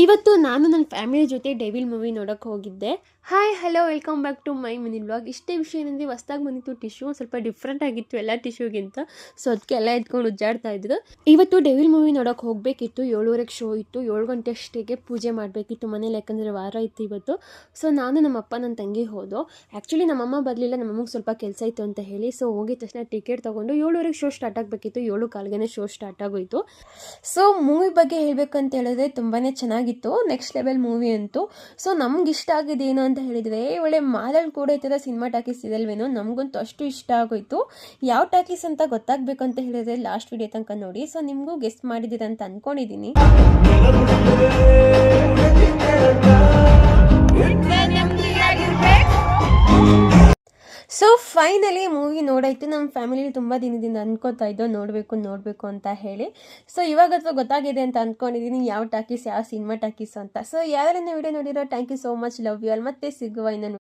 ಇವತ್ತು ನಾನು ನನ್ನ ಫ್ಯಾಮಿಲಿ ಜೊತೆ ಡೆವಿಲ್ ಮೂವಿ ನೋಡೋಕ್ಕೆ ಹೋಗಿದ್ದೆ. Hi hello welcome back to my mini vlog. ಇಷ್ಟೇ ವಿಷಯ ಏನಂದರೆ ಹೊಸ್ದಾಗಿ ಬಂದಿತ್ತು ಟಿಶ್ಯೂ, ಸ್ವಲ್ಪ ಡಿಫ್ರೆಂಟ್ ಆಗಿತ್ತು ಎಲ್ಲ ಟಿಶ್ಯೂಗಿಂತ. ಸೊ ಅದಕ್ಕೆ ಎಲ್ಲ ಎತ್ಕೊಂಡು ಉಜ್ಜಾಡ್ತಾ ಇದ್ರು. ಇವತ್ತು ಡೆವಿಲ್ ಮೂವಿ ನೋಡೋಕೆ ಹೋಗಬೇಕಿತ್ತು. 7:30 ಶೋ ಇತ್ತು. 7 ಗಂಟೆ ಅಷ್ಟೇಗೆ ಪೂಜೆ ಮಾಡಬೇಕಿತ್ತು ಮನೇಲಿ, ಯಾಕಂದರೆ ವಾರ ಇತ್ತು ಇವತ್ತು. ಸೊ ನಾನು ನಮ್ಮಪ್ಪ ನನ್ನ ತಂಗಿ ಹೋದೋ. ಆ್ಯಕ್ಚುಲಿ ನಮ್ಮಮ್ಮ ಬರಲಿಲ್ಲ, ನಮ್ಮಮ್ಮಗೆ ಸ್ವಲ್ಪ ಕೆಲಸ ಇತ್ತು ಅಂತ ಹೇಳಿ. ಸೊ ಹೋಗಿದ ತಕ್ಷಣ ಟಿಕೆಟ್ ತೊಗೊಂಡು 7:30 ಶೋ ಸ್ಟಾರ್ಟ್ ಆಗಬೇಕಿತ್ತು. 7:15ಗೆ ಶೋ ಸ್ಟಾರ್ಟ್ ಆಗೋಯಿತು. ಸೊ ಮೂವಿ ಬಗ್ಗೆ ಹೇಳಬೇಕಂತ ಹೇಳಿದ್ರೆ ತುಂಬಾ ಚೆನ್ನಾಗಿತ್ತು. ನೆಕ್ಸ್ಟ್ ಲೆವೆಲ್ ಮೂವಿ ಅಂತೂ. ಸೊ ನಮ್ಗೆ ಇಷ್ಟ ಆಗಿದೆ ಏನು ಅಂತ ಹೇಳಿದರೆ, ಒಳ್ಳೆ ಮಾಲಲ್ಲಿ ಕೂಡ ಈ ಥರ ಸಿನಿಮಾ ಟಾಕೀಸ್ ಇದಲ್ವೇನೋ, ನಮಗಂತೂ ಅಷ್ಟು ಇಷ್ಟ ಆಗೋಯಿತು. ಯಾವ ಟಾಕೀಸ್ ಅಂತ ಗೊತ್ತಾಗಬೇಕು ಅಂತ ಹೇಳಿದರೆ ಲಾಸ್ಟ್ ವಿಡಿಯೋ ತನಕ ನೋಡಿ. ಸೊ ನಿಮಗೂ ಗೆಸ್ಟ್ ಮಾಡಿದ್ದೀರ ಅಂತ ಅಂದ್ಕೊಂಡಿದ್ದೀನಿ. ಸೊ ಫೈನಲಿ ಮೂವಿ ನೋಡಾಯಿತು. ನಮ್ಮ ಫ್ಯಾಮಿಲಿ ತುಂಬ ದಿನದಿಂದ ಅನ್ಕೋತಾ ಇದ್ದೋ ನೋಡಬೇಕು ಅಂತ ಹೇಳಿ. ಸೊ ಇವಾಗ ಗೊತ್ತಾಗಿದೆ ಅಂತ ಅಂದ್ಕೊಂಡಿದ್ದೀನಿ ಯಾವ ಟಾಕೀಸ್, ಯಾವ ಸಿನಿಮಾ ಟಾಕೀಸ್ ಅಂತ. ಸೊ ಯಾರೆಲ್ಲ ವಿಡಿಯೋ ನೋಡಿರೋ thank you so much, love you all. ಮತ್ತೆ ಸಿಗುವ ಇನ್ನೊಂದು